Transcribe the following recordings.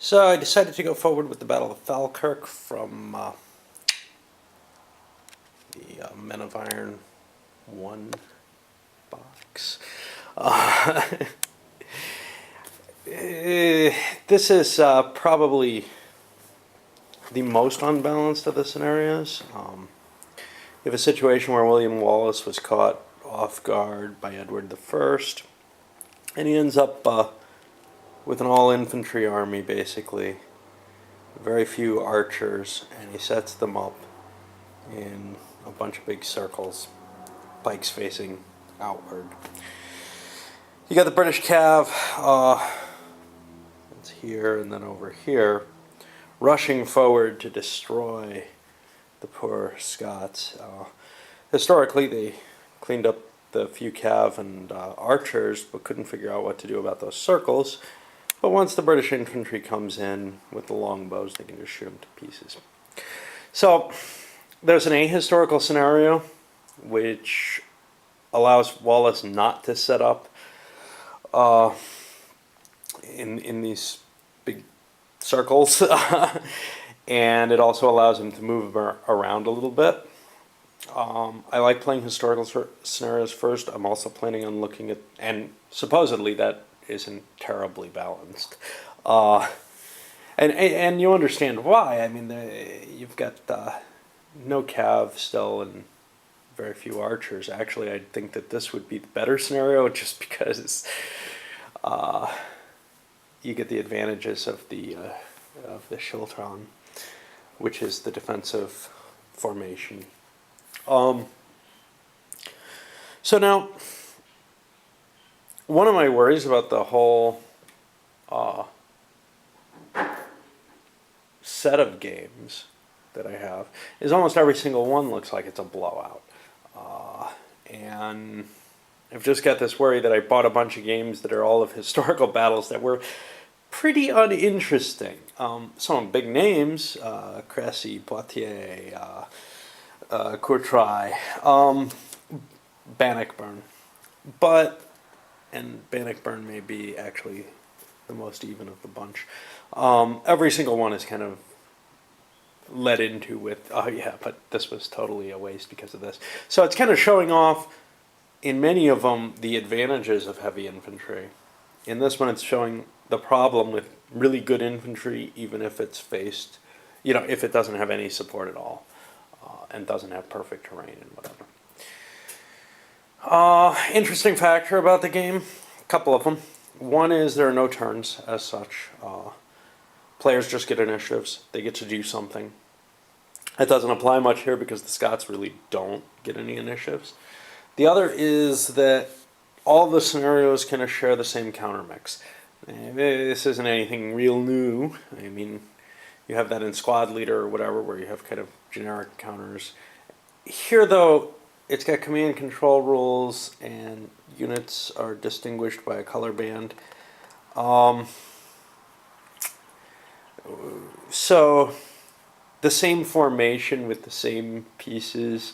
So I decided to go forward with the Battle of Falkirk from the Men of Iron 1 box. Uh, this is probably the most unbalanced of the scenarios. You have a situation where William Wallace was caught off guard by Edward I, and he ends up with an all-infantry army, basically. Very few archers, and he sets them up in a bunch of big circles, pikes facing outward. You got the British cav, it's here and then over here, rushing forward to destroy the poor Scots. Historically, they cleaned up the few cav and archers, but couldn't figure out what to do about those circles. But once the British infantry comes in with the longbows, they can just shoot them to pieces. So there's an ahistorical scenario which allows Wallace not to set up in these big circles, and it also allows him to move around a little bit. I like playing historical scenarios first. I'm also planning on looking at, and supposedly that isn't terribly balanced. And you understand why. I mean, you've got no cav still and very few archers. Actually, I think that this would be the better scenario just because you get the advantages of the Schiltron, which is the defensive formation. So now, one of my worries about the whole set of games that I have is almost every single one looks like it's a blowout. And I've just got this worry that I bought a bunch of games that are all of historical battles that were pretty uninteresting. Some big names, Crécy, Poitiers, Courtrai, Bannockburn. And Bannockburn may be actually the most even of the bunch. Every single one is kind of led into with, oh yeah, but this was totally a waste because of this. So it's kind of showing off, in many of them, the advantages of heavy infantry. In this one, it's showing the problem with really good infantry, even if it's faced, if it doesn't have any support at all, and doesn't have perfect terrain and whatever. Interesting factor about the game, a couple of them. One is there are no turns as such. Players just get initiatives. They get to do something. It doesn't apply much here because the Scots really don't get any initiatives. The other is that all the scenarios kind of share the same counter mix. This isn't anything real new. I mean, you have that in Squad Leader or whatever where you have kind of generic counters. Here, though, it's got command control rules and units are distinguished by a color band. So the same formation with the same pieces,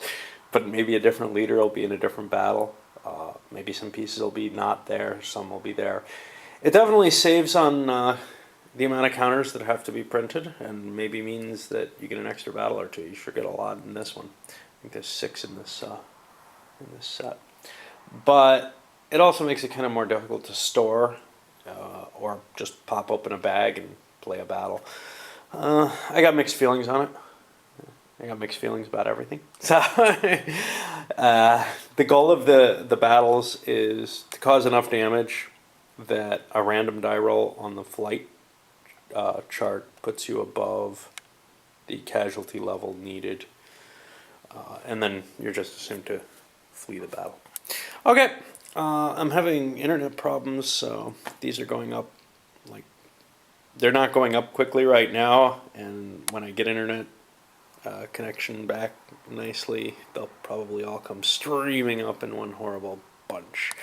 but maybe a different leader will be in a different battle. Maybe some pieces will be not there, some will be there. It definitely saves on the amount of counters that have to be printed, and maybe means that you get an extra battle or two. You sure get a lot in this one. I think there's 6 in this set. But it also makes it kind of more difficult to store or just pop open a bag and play a battle. I got mixed feelings on it. I got mixed feelings about everything. So the goal of the battles is to cause enough damage that a random die roll on the flight chart puts you above the casualty level needed. And then you're just assumed to flee the battle. Okay, I'm having internet problems, so these are going up they're not going up quickly right now, and when I get internet connection back nicely, they'll probably all come streaming up in one horrible bunch.